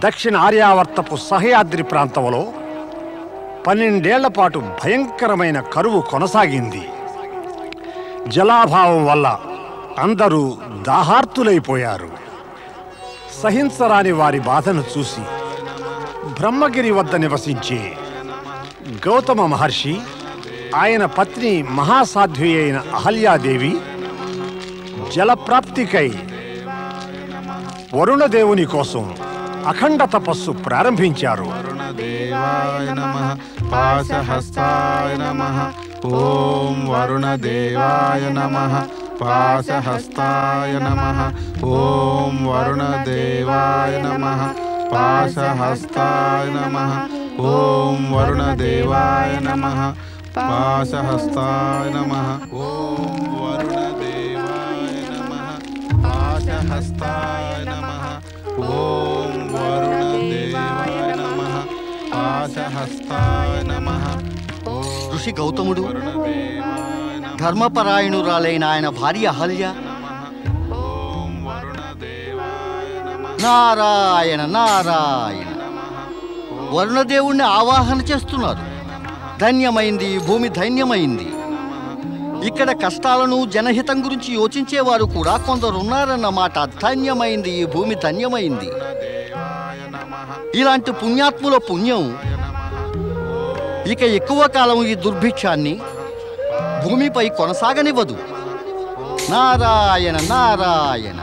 దక్షిణ ఆర్యావర్తపు సహయాద్రి ప్రాంతంలో 12 ఏళ్ల పాటు భయంకరమైన కరువు కొనసాగింది. జలాభావం వల్ల అందరూ దాహార్తులైపోయారు. సహించరాని వారి బాధను చూసి బ్రహ్మగిరి వద్ద నివసించే గౌతమ మహర్షి, ఆయన పత్ని మహాసాధ్వి అయిన అహల్యాదేవి జలప్రాప్తికై వరుణదేవుని కోసం అఖండ తపస్సు ప్రారంభించారు. వరుణదేవాయ నమః పాశహస్తాయ నమః. ఓం వరుణదేవాయ నమః పాశహస్తాయ నమః. ఓం వరుణదేవాయ నమః పాశహస్తాయ నమః. ఓం వరుణదేవాయ నమః పాశహస్తాయ నమః. ఓం వరుణదేవాయ నమః పాశహస్తాయ నమః. ఓం వరుణదేవాయ నమః పాశహస్తాయ నమః. ఋషి గౌతముడు ధర్మపరాయణురాలైన ఆయన భార్య అహల్య నారాయణ నారాయణ వరుణదేవుణ్ణి ఆవాహన చేస్తున్నారు. ధన్యమైంది భూమి, ధన్యమైంది. ఇక్కడ కష్టాలను జనహితం గురించి యోచించేవారు కూడా కొందరున్నారన్నమాట. ధన్యమైంది ఈ భూమి, ధన్యమైంది. ఇలాంటి పుణ్యాత్ముల పుణ్యం ఇక ఎక్కువ కాలం ఈ దుర్భిక్షాన్ని భూమిపై కొనసాగనివ్వదు. నారాయణ నారాయణ.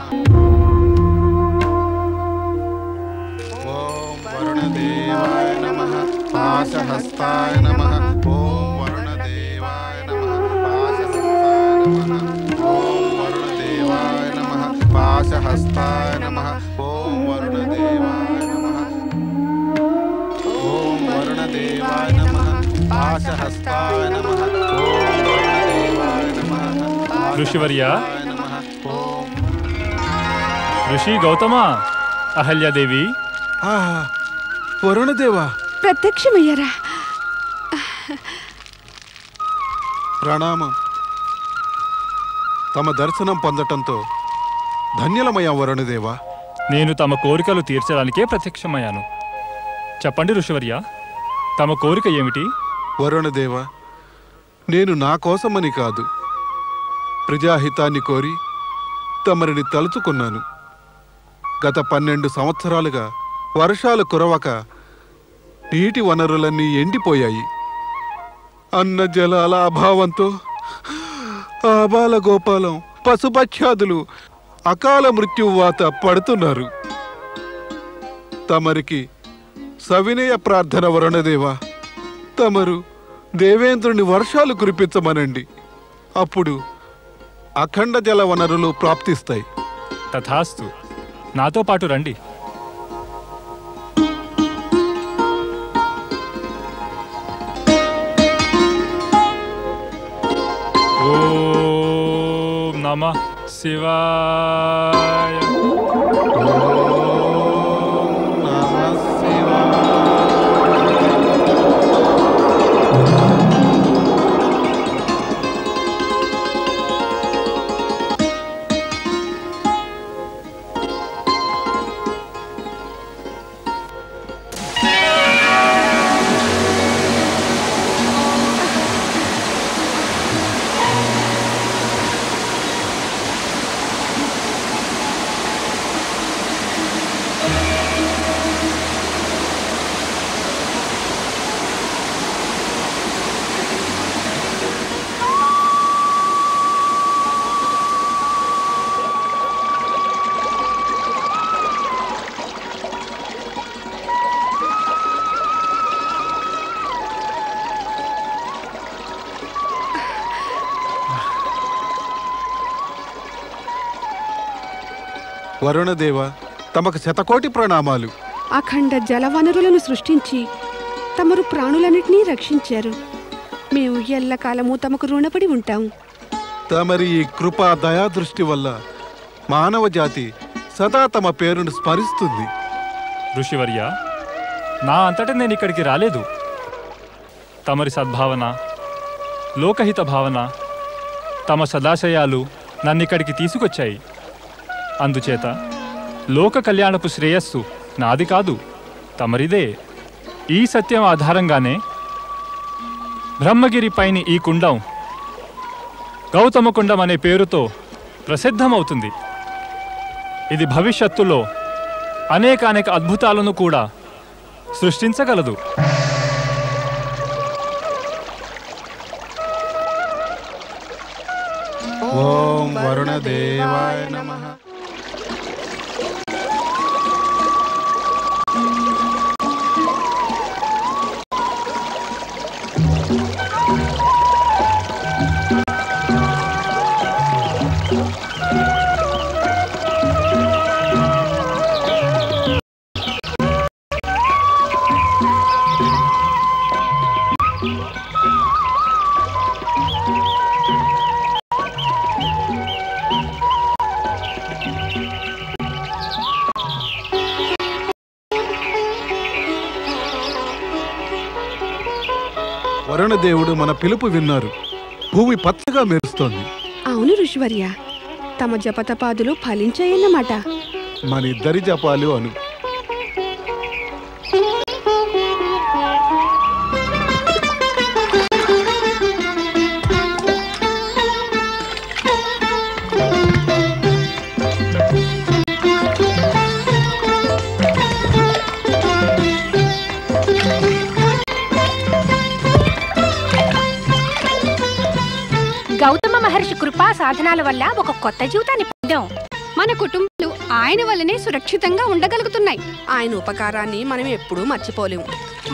ఓం వరుణదేవాయ నమః పాశహస్తాయ నమః. ఓం వరుణదేవాయ నమః పాశహస్తాయ నమః. ఓం వరుణదేవాయ నమః పాశహస్తాయ నమః. ఓం వరుణదేవాయ నమః. ఓం వరుణదేవాయ నమః పాశహస్తాయ నమః. ఓం వరుణదేవాయ నమః. ఋషివర్య, ఋషి గౌతమ, అహల్యాదేవి. వరుణదేవా, ప్రత్యక్షమయ్యారా? ప్రణామం. తమ దర్శనం పొందటంతో ధన్యులమయ్యాం వరుణదేవా. నేను తమ కోరికలు తీర్చడానికే ప్రత్యక్షమయ్యాను. చెప్పండి ఋషివర్య, తమ కోరిక ఏమిటి? వరుణదేవా, నేను నా కోసమని కాదు, ప్రజాహితాన్ని కోరి తమరిని తలుచుకున్నాను. గత 12 సంవత్సరాలుగా వర్షాలు కురవక నీటి వనరులన్నీ ఎండిపోయాయి. అన్న జలాల అభావంతో ఆబాల గోపాలం, పశుపక్ష్యాదులు అకాల మృత్యువాత పడుతున్నారు. తమరికి సవినయ ప్రార్థన వరుణదేవా. తమరు దేవేంద్రుని వర్షాలు కురిపించమనండి. అప్పుడు అఖండ జల వనరులు ప్రాప్తిస్తాయి. తథాస్తు. నాతో పాటు రండి. ఓం నమః శివాయ. వరుణదేవ, తమకు శతకోటి ప్రణామాలు. అఖండ జలవనరులను సృష్టించి తమరు ప్రాణులన్నిటినీ రక్షించారు. మేము ఎల్లకాలము తమకు రుణపడి ఉంటాము. తమరి ఈ కృపా దయాదృష్టి వల్ల మానవ జాతి సదా తమ పేరును స్మరిస్తుంది. ఋషివర్య, నా అంతటా నేను ఇక్కడికి రాలేదు. తమరి సద్భావన, లోకహిత భావన, తమ సదాశయాలు నన్నిక్కడికి తీసుకొచ్చాయి. అందుచేత లోక కళ్యాణపు శ్రేయస్సు నాది కాదు, తమరిదే. ఈ సత్యం ఆధారంగానే బ్రహ్మగిరి పైని ఈ కుండం గౌతమ కుండం అనే పేరుతో ప్రసిద్ధమవుతుంది. ఇది భవిష్యత్తులో అనేక అద్భుతాలను కూడా సృష్టించగలదు. ఓం వరుణదేవాయ నమః. వరుణదేవుడు మన పిలుపు విన్నారు. భూమి పచ్చగా మెరుస్తోంది. అవును ఋషివర్య, తమ జపతపాదులు ఫలించాయన్నమాట. మన ఇద్దరి జపాలు అను. గౌతమ మహర్షి కృపా సాధనాల వల్ల ఒక కొత్త జీవితాన్ని పొందాం. మన కుటుంబాలు ఆయన వల్లనే సురక్షితంగా ఉండగలుగుతున్నాయి. ఆయన ఉపకారాన్ని మనం ఎప్పుడూ మర్చిపోలేము.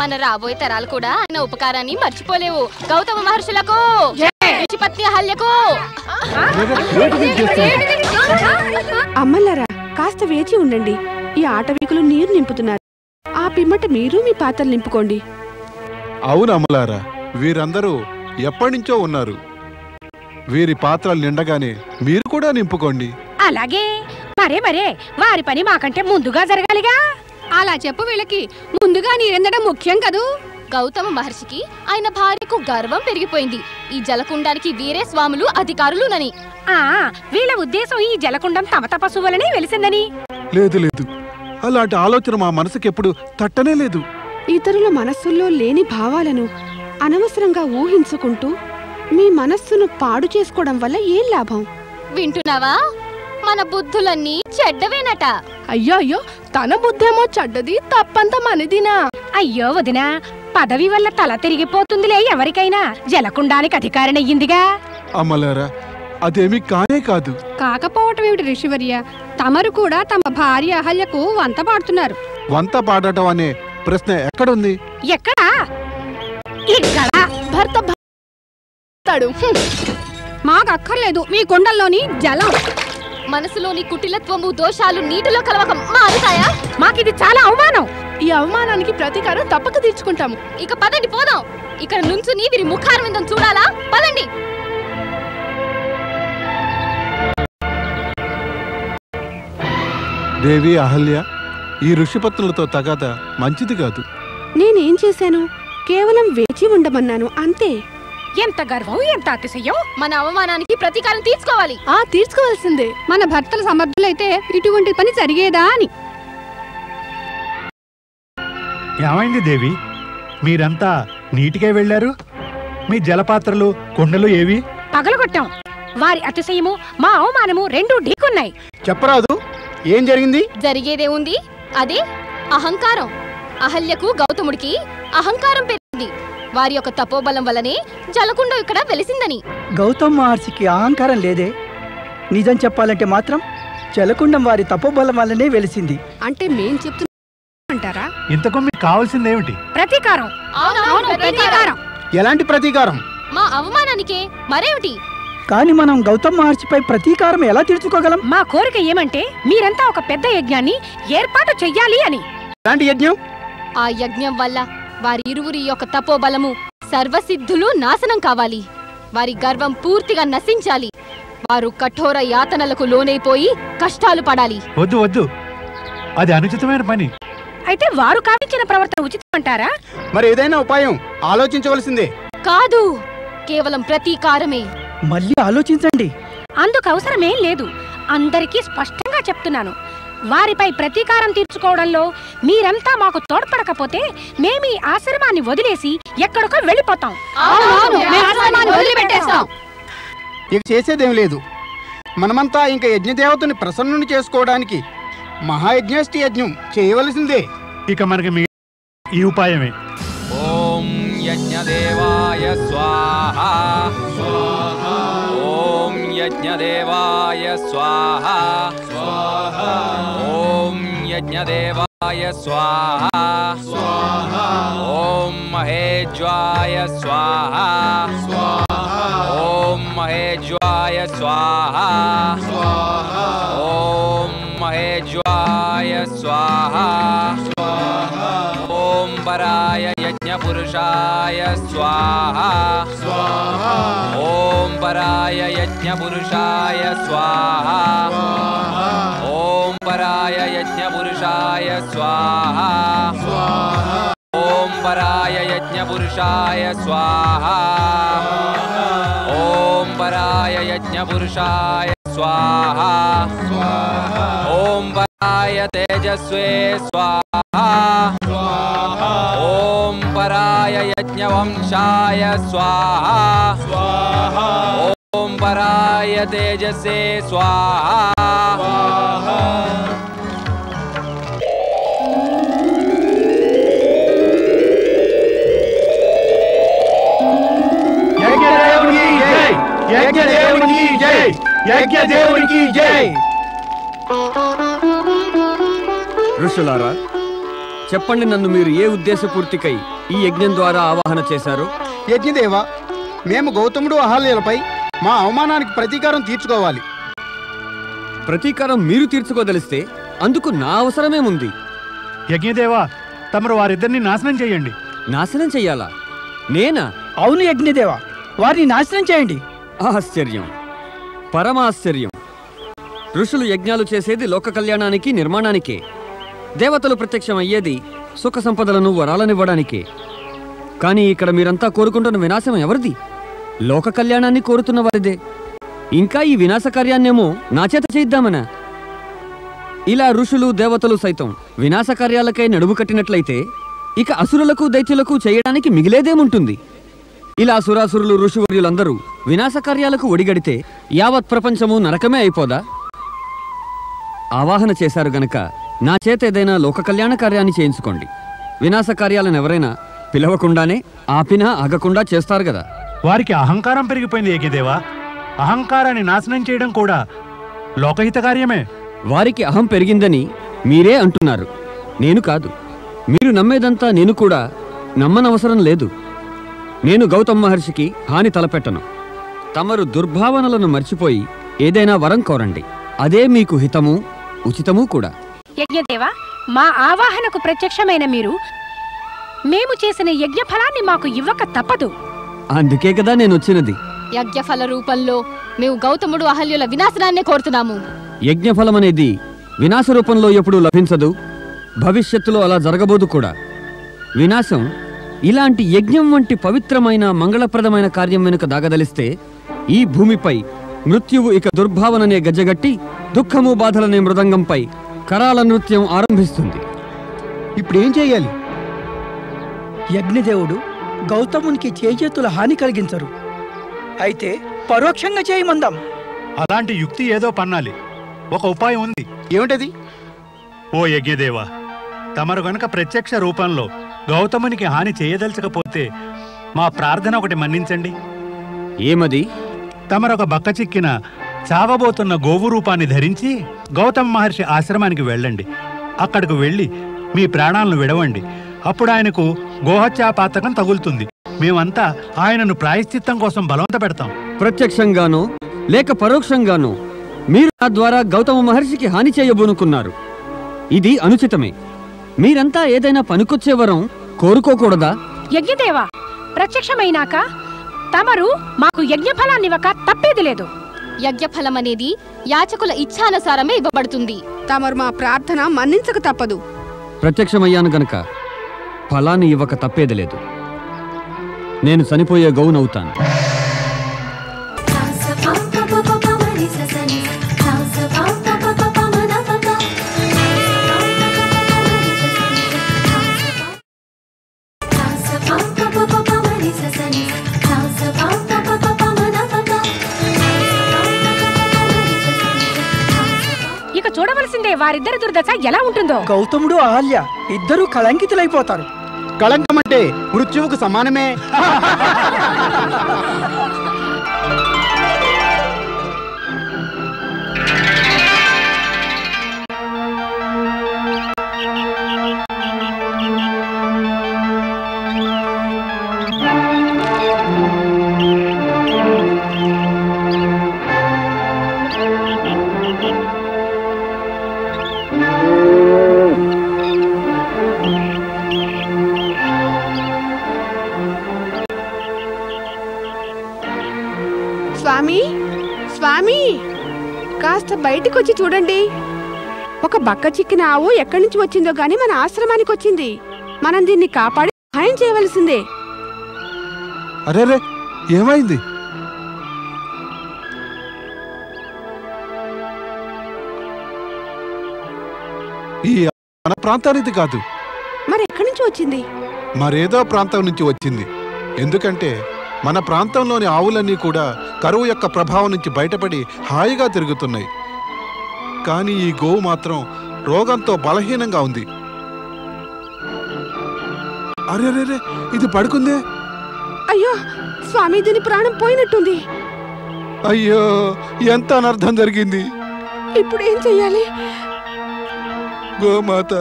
మన రాబోయే తరాలు కూడా ఆయన ఉపకారాన్ని మర్చిపోలేవు. గౌతమ మహర్షులకు ఋషిపత్ని అహల్యకు. అమ్మలారా, కాస్త వేచి ఉండండి. ఈ ఆటవీకులు నీరు నింపుతున్నారు. ఆ పిమ్మట మీరు మీ పాత్రలు నింపుకోండి. అవును అమలారా, వీరందరూ ఎప్పటినుంచో ఉన్నారు. వీరి పాత్రలు నిండగానే మీరు కూడా నింపుకోండి. అలాగే మరే వారి పని మాకంటే ముందుగా జరగాలిగా. అలా చెప్పు, వీళ్ళకి ముందుగా నీరెందడం ముఖ్యం కదూ. గౌతమ మహర్షికి ఆయన భార్యకు గర్వం పెరిగిపోయింది. ఈ జలకుండానికి వీరే స్వాములు అధికారులునని. వీళ్ళ ఉద్దేశం ఈ జలకుండం తమ తపస్సు వలనే వెలిసిందని. లేదు లేదు, అలాంటి ఆలోచన మా మనసుకెప్పుడు తట్టనే లేదు. ఇతరుల మనస్సుల్లో లేని భావాలను అనవసరంగా ఊహించుకుంటూ మీ మనస్సును పాడు చేసుకోవడం వల్ల ఏం లాభం? వింటున్నావా? మన బుద్ధులన్నీ చెడ్డవేనట. అయ్యో, తన బుద్ధేమో చెడ్డది, తప్పంతా మనదినా? అయ్యో వదినా, పదవి వల్ల తల తిరిగిపోతుందిలే ఎవరికైనా. జలకుండానికి అధికారినయ్యిందిగా. అమలారా, అదేమీ కానే కాదు. కాకపోవటం ఏమిటి ఋషివర్య? తమరు కూడా తమ భార్య అహల్యకు వంత పాడుతున్నారు. వంత పాడటం అనే ప్రశ్న ఎక్కడుంది? ఎక్కడా? ఇక్కడ. భర్త మాకు అక్కర్లేదు మీ కొండల్లోని జలం. మనసులోని కుటిలత్వము దోషాలు నీటిలో కలవక మారుతాయా? మాకిది చాలా అవమానం. ఈ అవమానానికి ప్రతీకారం తప్పక తీర్చుకుంటాము. ఇక పదండి పోదాం. ఇక్కడ నుంచుని వీరి ముఖారవిందం చూడాలా? పదండి. దేవి అహల్య, ఈ ఋషిపత్నులతో తగాదా మంచిది కాదు. నేనేం చేశాను? కేవలం వేచి ఉండమన్నాను, అంతే. ఎంత గర్వం, ఎంత అతిశయం! మన అవమానానికి ప్రతీకారం తీర్చుకోవాలి. తీర్చుకోవాల్సిందే. మన భర్తలు సమర్థులైతే ఇటువంటి పని జరిగేదా అని. ఏమైంది దేవి? మీరంతా నీటికే వెళ్లారు. మీ జలపాత్రలు కుండలు ఏవి? పగలగొట్టాం. వారి అతిశయము మా అవమానము రెండూ ఢీకున్నాయి. చెప్పరాదు, ఏం జరిగింది? జరిగేదే ఉంది, అదే అహంకారం. అహల్యకు గౌతముడికి అహంకారం పెరిగింది. వారి యొక్క తపోబలం వల్లనే జలకుండ ఇక్కడ వెలిసిందని. గౌతమ్ మహర్షికి అహంకారం లేదే. నిజం చెప్పాలంటే మాత్రం జలకుండం వారి తపోబలం వల్లనే వెలిసింది. అంటే మేం చెప్తున్నారా? ఇంతకు మీకు కావాల్సిందేమిటి? ప్రతీకారం. ప్రతీకారం. ఎలాంటి ప్రతీకారం? మా అవమానానికే, మరేమిటి? కానీ మనం గౌతమ్ మహర్షిపై ప్రతీకారం ఎలా తీర్చుకోగలం? మా కోరిక ఏమంటే మీరంతా ఒక పెద్ద యజ్ఞాన్ని ఏర్పాటు చెయ్యాలి అని. ఎలాంటి యజ్ఞం? ఆ యజ్ఞం వల్ల వారి ఇరువురి యొక్క తపోబలము సర్వసిద్ధులు నాశనం కావాలి. వారి గర్వం పూర్తిగా నశించాలి. వారు కఠోర యాతనలకు లోనైపోయి కష్టాలు పడాలి. వద్దు వద్దు, అది అనుచితమైన పని. అయితే వారు కావించిన ప్రవర్తన ఉచితం అంటారా? మరి ఏదైనా ఉపాయం ఆలోచించవలసిందే. కాదు, కేవలం ప్రతీకారమే. మళ్ళీ ఆలోచించండి. అందుకు అవసరమేం లేదు. అందరికీ స్పష్టంగా చెప్తున్నాను. వారిపై ప్రతీకారం తీర్చుకోవడంలో మీరంతా మాకు తోడ్పడకపోతే మేమీ ఆశ్రమాన్ని వదిలేసి ఎక్కడికో వెళ్ళిపోతాం. ఇక చేసేదేం లేదు. మనమంతా ఇంకా యజ్ఞదేవతని ప్రసన్నుని చేసుకోవడానికి మహాయజ్ఞాష్టి యజ్ఞం చేయవలసిందే. ఇక మనకి ఈ ఉపాయమే. ఓం యజ్ఞదేవాయ స్వాహా. ఓం యజ్ఞదేవాయ స్వాహా. ఓం యజ్ఞదేవాయ స్వాహా. ఓం మహేజ్వాయ స్వాహా. ఓం మహేజ్వాయ స్వాహా. ఓం మహేజ్వాయ స్వాహా. ఓం పరాయ యజ్ఞపురుషాయ స్వాహా. ఓం పరాయ యజ్ఞపురుషాయ స్వాహా. ఓం పరాయ యజ్ఞపురుషాయ స్వాహా. ఓం పరాయ యజ్ఞపురుషాయ స్వాహా. ఓం పరాయ యజ్ఞపురుషాయ స్వాహా. ఓం పరాయ తేజస్వే స్వాహా. ఓం పరాయ యజ్ఞవంశాయ స్వాహా. ఓం పరాయ తేజసే స్వాహా. ఋషులారా, చెప్పండి, నన్ను మీరు ఏ ఉద్దేశపూర్తికై ఈ యజ్ఞం ద్వారా ఆవాహన చేశారు? యజ్ఞదేవ, మేము గౌతముడు అహల్యలపై మా అవమానానికి ప్రతీకారం తీర్చుకోవాలి. ప్రతీకారం మీరు తీర్చుకోదలిస్తే అందుకు నా అవసరమేముంది? యజ్ఞదేవా, తమరు వారిద్దరిని నాశనం చేయండి. నాశనం చెయ్యాలా? నేనా? అవును యజ్ఞదేవ, వారిని నాశనం చేయండి. ఆశ్చర్యం, పరమాశ్చర్యం. ఋషులు యజ్ఞాలు చేసేది లోక కళ్యాణానికి, నిర్మాణానికే. దేవతలు ప్రత్యక్షమయ్యేది సుఖ సంపదలను, వరాలనివ్వడానికే. కానీ ఇక్కడ మీరంతా కోరుకుంటున్న వినాశం ఎవరిది? లోక కళ్యాణాన్ని కోరుతున్న వారిదే. ఇంకా ఈ వినాశ కార్యాన్నేమో నా చేత చేయిద్దామనా? ఇలా ఋషులు, దేవతలు సైతం వినాశ కార్యాలకై నడుము కట్టినట్లయితే ఇక అసురులకు, దైత్యులకు చేయడానికి మిగిలేదేముంటుంది? ఇలా సురాసురులు, ఋషివర్యులందరూ వినాశ కార్యాలకు ఒడిగడితే యావత్ ప్రపంచము నరకమే అయిపోదా? ఆవాహన చేశారు గనక నా చేత ఏదైనా లోక కళ్యాణ కార్యాన్ని చేయించుకోండి. వినాశ కార్యాలను ఎవరైనా పిలవకుండానే ఆపినా ఆగకుండా చేస్తారు కదా. వారికి అహంకారం పెరిగిపోయింది యజ్ఞదేవా. అహంకారాన్ని నాశనం చేయడం కూడా లోకహిత కార్యమే. వారికి అహం పెరిగిందని మీరే అంటున్నారు, నేను కాదు. మీరు నమ్మేదంతా నేను కూడా నమ్మనవసరం లేదు. నేను గౌతమ మహర్షికి హాని తలపెట్టను. తమరు దుర్భావనలను మర్చిపోయి ఏదైనా వరం కోరండి. అదే మీకు హితము, ఉచితము కూడా. యజ్ఞదేవ, మా ఆవాహనకు ప్రత్యక్షమైన మీరు మేము చేసిన యజ్ఞ ఫలాన్ని మాకు ఇవ్వక తప్పదు. అందుకే కదా నేను వచ్చినది. యజ్ఞఫల రూపంలో మేము గౌతముడు, అహల్యుల వినాశనాన్నే కోరుతున్నాము. యజ్ఞఫలమనేది వినాశ రూపంలో ఎప్పుడూ లభించదు, భవిష్యత్తులో అలా జరగబోదు కూడా. వినాశం ఇలాంటి యజ్ఞం వంటి పవిత్రమైన, మంగళప్రదమైన కార్యం వెనుక దాగదలిస్తే ఈ భూమిపై మృత్యువు ఇక దుర్భావననే గజ్జగట్టి దుఃఖము, బాధలనే మృదంగంపై కరాల నృత్యం ఆరంభిస్తుంది. ఇప్పుడేం చేయాలి? యజ్ఞదేవుడు గౌతమునికి చేజేతుల హాని కలిగించరు. అయితే పరోక్షంగా చేయమందాం. అలాంటి యుక్తి ఏదో పన్నాలి. ఒక ఉపాయం ఉంది. ఏమిటది? ఓ యజ్ఞదేవా, తమరు గనుక ప్రత్యక్ష రూపంలో గౌతమునికి హాని చేయదలచకపోతే మా ప్రార్థన ఒకటి మన్నించండి. ఏమది? తమరొక బక్క చిక్కిన చావబోతున్న గోవు రూపాన్ని ధరించి గౌతమ మహర్షి ఆశ్రమానికి వెళ్ళండి. అక్కడకు వెళ్ళి మీ ప్రాణాలను విడవండి. అప్పుడు ఆయనకు గోహత్యాపాతకం తగులుతుంది. మేమంతా ఆయనను ప్రాయశ్చిత్తం కోసం బలవంత పెడతాం. ప్రత్యక్షంగానో లేక పరోక్షంగానో మీరు నా ద్వారా గౌతమ మహర్షికి హాని చేయబోనుకున్నారు. ఇది అనుచితమే. మీరంతా ఏదైనా పనికొచ్చే వరం కోరుకోకూడదా? యజ్ఞదేవ, ప్రత్యక్షమైనాక తమరు మాకు యజ్ఞఫలాన్నివ్వక తప్పేది లేదు. యజ్ఞఫలం అనేది యాచకుల ఇచ్ఛానుసారమే ఇవ్వబడుతుంది. తమరు మా ప్రార్థన మన్నించక తప్పదు. ప్రత్యక్షమయ్యాను గనక ఫలాన్ని ఇవ్వక తప్పేది లేదు. నేను చనిపోయే గౌనవుతాను. లేకపోతే వారిద్దరి దుర్దశ ఎలా ఉంటుందో. గౌతముడు అహల్య ఇద్దరూ కళంకితులైపోతారు. కళంకం అంటే మృత్యువుకు సమానమే. స్వామి, స్వామి, కాస్త బయటికి వచ్చి చూడండి. ఒక బక్క చిక్కిన ఆవు ఎక్కడి నుంచి వచ్చిందో గాని మన ఆశ్రమానికి వచ్చింది. మనం దీన్ని కాపాడి సహాయం చేయవలసిందే. అరేరే, ఏమైంది? ఈ మన ప్రాంతానికి కాదు, మరి ఎక్కడి నుంచి వచ్చింది? మరేదో ప్రాంతం నుంచి వచ్చింది. ఎందుకంటే మన ప్రాంతంలోని ఆవులన్నీ కూడా కరువు యొక్క ప్రభావం నుంచి బయటపడి హాయిగా తిరుగుతున్నాయి. కానీ ఈ గోవు మాత్రం రోగంతో బలహీనంగా ఉంది. అరే, ఇది పడుకుందే. అయ్యో స్వామి, దీని ప్రాణం పోయినట్టుంది. అయ్యో, ఎంత అనర్థం జరిగింది. ఇప్పుడు ఏం చెయ్యాలి? గోమాత,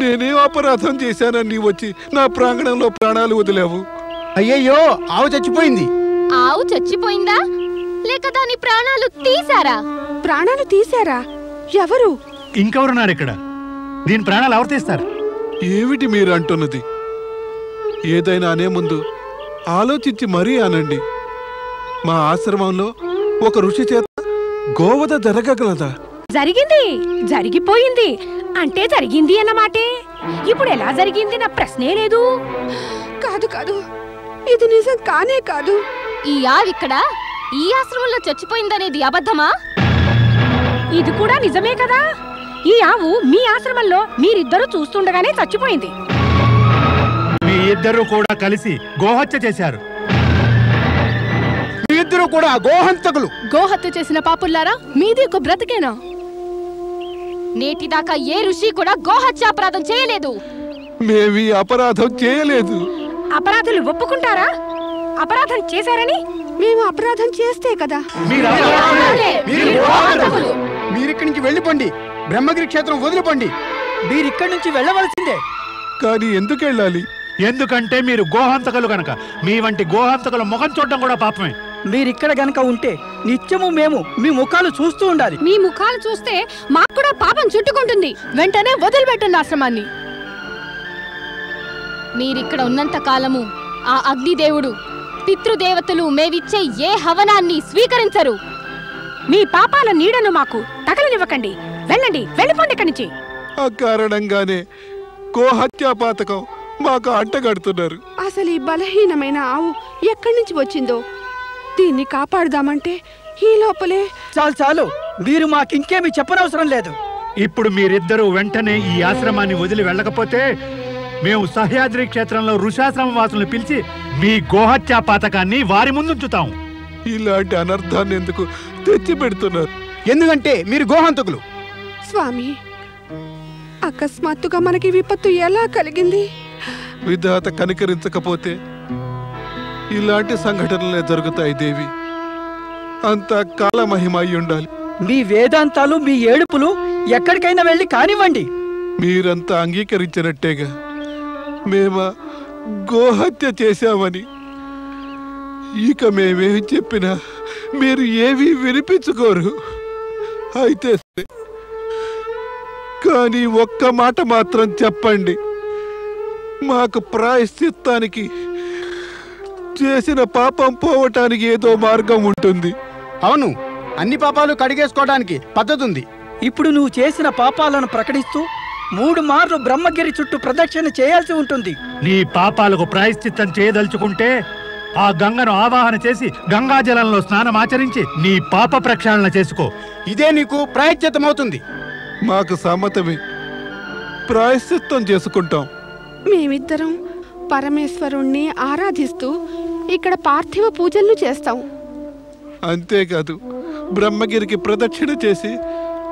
నేనేం అపరాధం చేశానని వచ్చి నా ప్రాంగణంలో ప్రాణాలు వదిలేవు. అయ్యయ్యో, ఆవు చచ్చిపోయింది. ఆవు చచ్చిపోయిందా లేక దాని ప్రాణాలు తీశారా? ప్రాణాలు తీశారా? ఎవరు? ఇంకెవరున్నారు ఇక్కడ? దీని ప్రాణాలు ఎవరు తీస్తారు? ఏమిటి మీరు అంటున్నది? ఏదైనా అనే ముందు ఆలోచించి మరీ అనండి. మా ఆశ్రమంలో ఒక ఋషి చేత గోవధ జరగగలదా? జరిగింది, జరిగిపోయింది అంటే జరిగింది అన్నమాటే. ఇప్పుడు ఎలా జరిగింది నా ప్రశ్నే లేదు. కాదు కాదు, ఇది నిజం కానే కాదు. ఈ ఆవిక్కడ ఈ ఆశ్రమంలో చచ్చిపోయిందనేది అబద్ధమా? ఇది కూడా నిజమే కదా. ఈ ఆవు మీ ఆశ్రమంలో మీరిద్దరూ చూస్తుండగానే చచ్చిపోయింది. మీ ఇద్దరు కూడా కలిసి గోహత్య చేశారు. మీ ఇద్దరు కూడా గోహంతకులు. గోహత్య చేసిన పాపుల్లారా, మీది ఒక బ్రతికేనా? నేటిదాకా ఏ ఋషి కూడా గోహత్యాపరాధం చేయలేదు. మేమీ అపరాధం చేయలేదు. అపరాధులు ఒప్పుకుంటారా? అపరాధం చేశారని? మేము అపరాధం చేస్తే కదా. మీరిక్కడి నుంచి వెళ్ళిపోండి. బ్రహ్మగిరి క్షేత్రం వదిలిపోండి. మీరిక్కడి నుంచి వెళ్ళవలసిందే. కానీ ఎందుకు వెళ్ళాలి? ఎందుకంటే మీరు గోహంతకులు గనక. మీ వంటి గోహంతకుల ముఖం చూడడం కూడా పాపమే. మీరిక్కడ గనక ఉంటే నిత్యము మేము మీ ముఖాలు చూస్తూ ఉండాలి. మీ ముఖాలు చూస్తే మాకు కూడా పాపం చుట్టుకుంటుంది. వెంటనే వదిలిపెట్టండి ఆశ్రమాన్ని. మీరిక్కడ ఉన్నంత కాలము ఆ అగ్నిదేవుడు, పితృదేవతలు మేవిచ్చే ఏ హవనాన్ని స్వీకరించరు. మీ పాపాల నీడను మాకు తగలనివ్వకండి. వెళ్ళండి, వెళ్ళిపోండి ఇక్కడి నుంచి. ఆ కారణంగానే గోహత్యా పాతకం మాకు అడ్డగడుతున్నారు. అసలు ఈ బలహీనమైన ఆవు ఎక్కడి నుంచి వచ్చిందో దీన్ని కాపాడుదామంటే ఈ లోపలే. చాలు చాలు, మీరు మాకింకేమీ చెప్పనవసరం లేదు. ఇప్పుడు మీరిద్దరూ వెంటనే ఈ ఆశ్రమాన్ని వదిలి వెళ్ళకపోతే మేము సహ్యాద్రి క్షేత్రంలో ఋషాశ్రమ వాసులను పిలిచి మీ గోహత్యా పాతకాన్ని వారి ముందుంచుతాం. ఇలాంటి అనర్థాన్ని ఎందుకు తెచ్చి పెడుతున్నారు? ఎందుకంటే మీరు గోహంతకులు. స్వామి, అకస్మాత్తుగా మనకి విపత్తు ఎలా కలిగింది? విధాత కనికరించకపోతే ఇలాంటి సంఘటనలే జరుగుతాయి దేవి. అంత కాలమహిమ అయి ఉండాలి. మీ వేదాంతాలు, మీ ఏడుపులు ఎక్కడికైనా వెళ్ళి కానివ్వండి. మీరంతా అంగీకరించినట్టేగా మేము గోహత్య చేశామని. ఇక మేమేమి చెప్పినా మీరు ఏమీ వినిపించుకోరు. అయితే కానీ ఒక్క మాట మాత్రం చెప్పండి. మాకు ప్రాయశ్చిత్తానికి, చేసిన పాపం పోవటానికి ఏదో మార్గం ఉంటుంది. అవును, అన్ని పాపాలు కడిగేసుకోవడానికి పద్ధతి ఉంది. ఇప్పుడు నువ్వు చేసిన పాపాలను ప్రకటిస్తూ 3 మార్లు బ్రహ్మగిరి చుట్టూ ప్రదక్షిణ చేయాల్సి ఉంటుంది. నీ పాపాలకు ప్రాయశ్చిత్తం చేయదలుచుకుంటే ఆ గంగను ఆవాహన చేసి గంగాజలంలో స్నానం ఆచరించి నీ పాప ప్రక్షాళన చేసుకో. ఇదే నీకు ప్రాయశ్చిత్తమవుతుంది. మాకు సమ్మతమే, ప్రాయశ్చిత్తం చేసుకుంటాం. మేమిద్దరం పరమేశ్వరుణ్ణి ఆరాధిస్తూ ఇక్కడ పార్థివ పూజలను చేస్తాం. అంతేకాదు, బ్రహ్మగిరికి ప్రదక్షిణ చేసి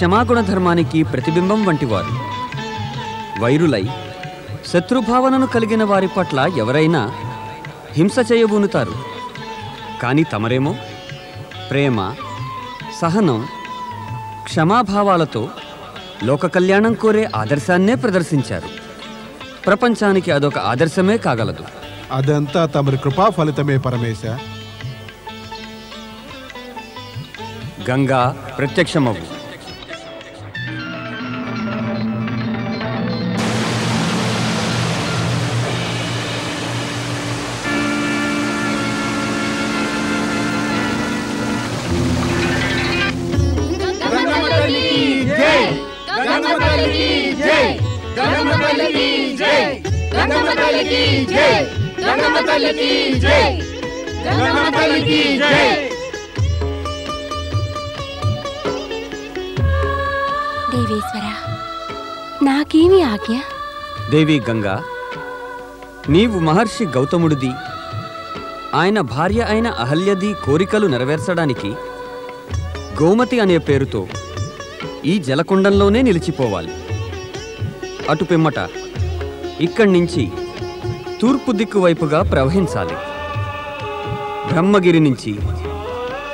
క్షమాగుణ ధర్మానికి ప్రతిబింబం వంటివారు. వైరులై శత్రుభావనను కలిగిన వారి పట్ల ఎవరైనా హింస చేయబూనుతారు. కానీ తమరేమో ప్రేమ, సహనం, క్షమాభావాలతో లోక కళ్యాణం కోరే ఆదర్శాన్నే ప్రదర్శించారు. ప్రపంచానికి అదొక ఆదర్శమే కాగలదు. అదంతా తమరి కృపా ఫలితమే పరమేశ. గంగా ప్రత్యక్షమవు. దేవేశ్వర, నాకేమి ఆజ్ఞ? దేవి గంగా, నీవు మహర్షి గౌతముడిది, ఆయన భార్య అయిన అహల్యది కోరికలు నెరవేర్చడానికి గోమతి అనే పేరుతో ఈ జలకుండంలోనే నిలిచిపోవాలి. అటు పిమ్మట ఇక్కడి నుంచి తూర్పు దిక్కు వైపుగా ప్రవహించాలి. బ్రహ్మగిరి నుంచి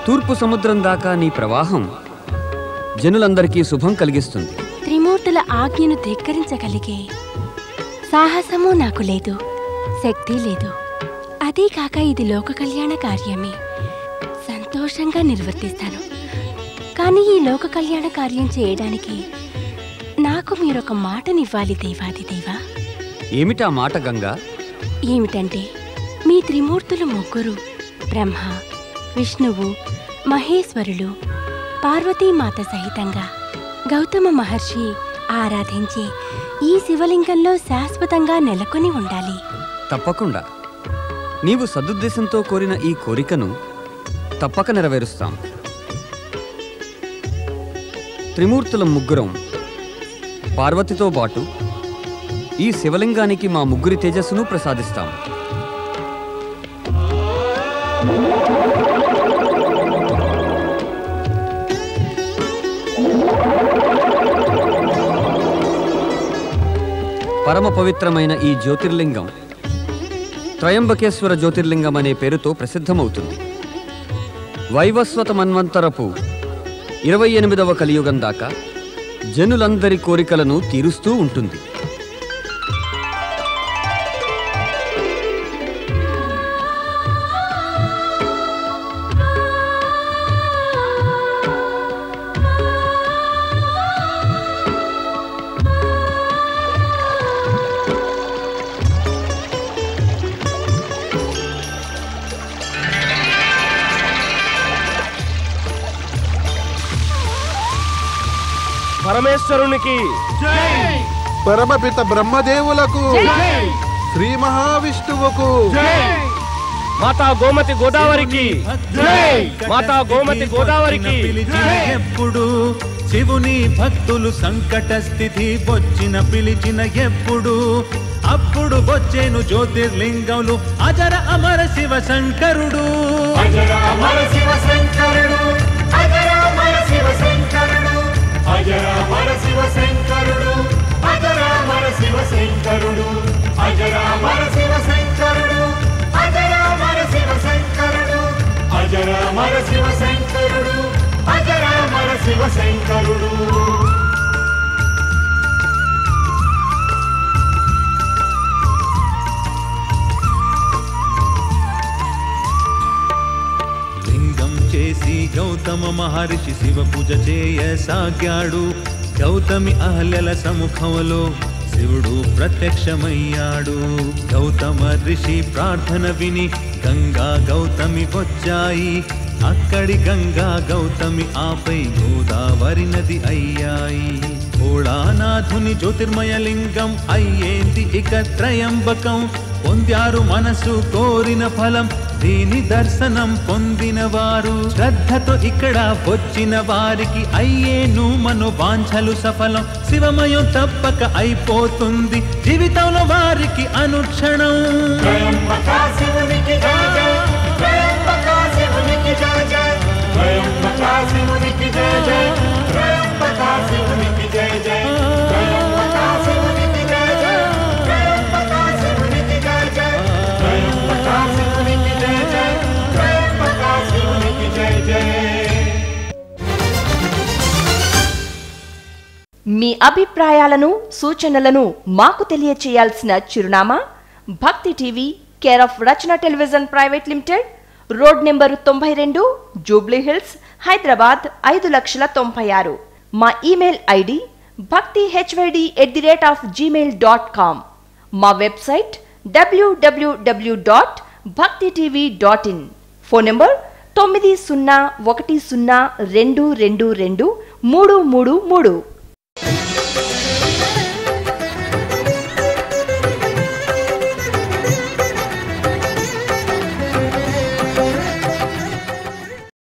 తూర్పు సముద్రం దాకా నీ ప్రవాహం జనులందరికీ శుభం కలిగిస్తుంది. త్రిమూర్తుల ఆజ్ఞను ధిక్కరించగలిగే సాహసము నాకు లేదు, శక్తి లేదు. అదే కాక ఇది లోక కళ్యాణ కార్యమే. సంతోషంగా నిర్వర్తిస్తాను. కానీ ఈ లోక కళ్యాణ కార్యం చేయడానికి నాకు మీరొక మాటనివ్వాలి దేవాదిదేవా. ఏమిటా మాట గంగా? ఏమిటంటే, మీ త్రిమూర్తులు ముగ్గురు బ్రహ్మ, విష్ణువు, మహేశ్వరులు పార్వతీమాత సహితంగా గౌతమ మహర్షి ఆరాధించే ఈ శివలింగంలో శాశ్వతంగా నెలకొని ఉండాలి. తప్పకుండా. నీవు సదుద్దేశంతో కోరిన ఈ కోరికను తప్పక నెరవేరుస్తాం. త్రిమూర్తుల ముగ్గురం పార్వతితో పాటు ఈ శివలింగానికి మా ముగ్గురి తేజస్సును ప్రసాదిస్తాం. పరమ పవిత్రమైన ఈ జ్యోతిర్లింగం త్రయంబకేశ్వర జ్యోతిర్లింగం అనే పేరుతో ప్రసిద్ధమవుతుంది. వైవస్వత మన్వంతరపు 28వ కలియుగం దాకా జనులందరి కోరికలను తీరుస్తూ ఉంటుంది. పరమేశ్వరునికి జై, పరమపిత బ్రహ్మదేవులకు జై, శ్రీ మహావిష్ణువుకు జై, మాతా గోమతి గోదావరికి జై, మాతా గోమతి గోదావరికి ఎప్పుడు శివుని భక్తులు సంకట స్థితి వచ్చిన పిలిచిన ఎప్పుడు అప్పుడు వచ్చేను జ్యోతిర్లింగములు అజర అమర శివ శంకరుడు, అజర అమర శివ శంకరుడు, అజర అమర శివ శంకరుడు, అజర అమర శివ శంకరుడు, అజర అమర శివ శంకరుడు, అజర అమర శివ శంకరుడు, అజర అమర శివ శంకరుడు, అజర అమర శివ శంకరుడు, అజర అమర శివ శంకరుడు. చేసి గౌతమ మహర్షి శివ పూజ చేయసాగాడు. గౌతమి అహల్యల సముఖంలో శివుడు ప్రత్యక్షమయ్యాడు. గౌతమ ఋషి ప్రార్థన విని గంగా గౌతమి వచ్చాయి. అక్కడి గంగా గౌతమి ఆపై గోదావరి నది అయ్యాయి. భోళానాథుని జ్యోతిర్మయ లింగం అయ్యేంది ఇక త్రయంబకం. పొందారు మనసు కోరిన ఫలం, దీని దర్శనం పొందిన వారు. శ్రద్ధతో ఇక్కడ వచ్చిన వారికి అయ్యేను మనోవాంఛలు సఫలం. శివమయం తప్పక అయిపోతుంది జీవితంలో వారికి అనుక్షణం. త్రయంబక శివునికి జయ జయ, త్రయంబక శివునికి జయ జయ, త్రయంబక శివునికి జయ జయ, త్రయంబక మీ అభిప్రాయాలను సూచనలను మాకు తెలియచేయాల్సిన చిరునామా భక్తి TV, care of Rachana television private limited, road number 92, Jubilee hills, Hyderabad 5,96,000. మా ఇమెయిల్ ఐడి bhaktihyd@gmail.com. మా వెబ్సైట్ www.bhaktitv.in. Phone number 9010222333.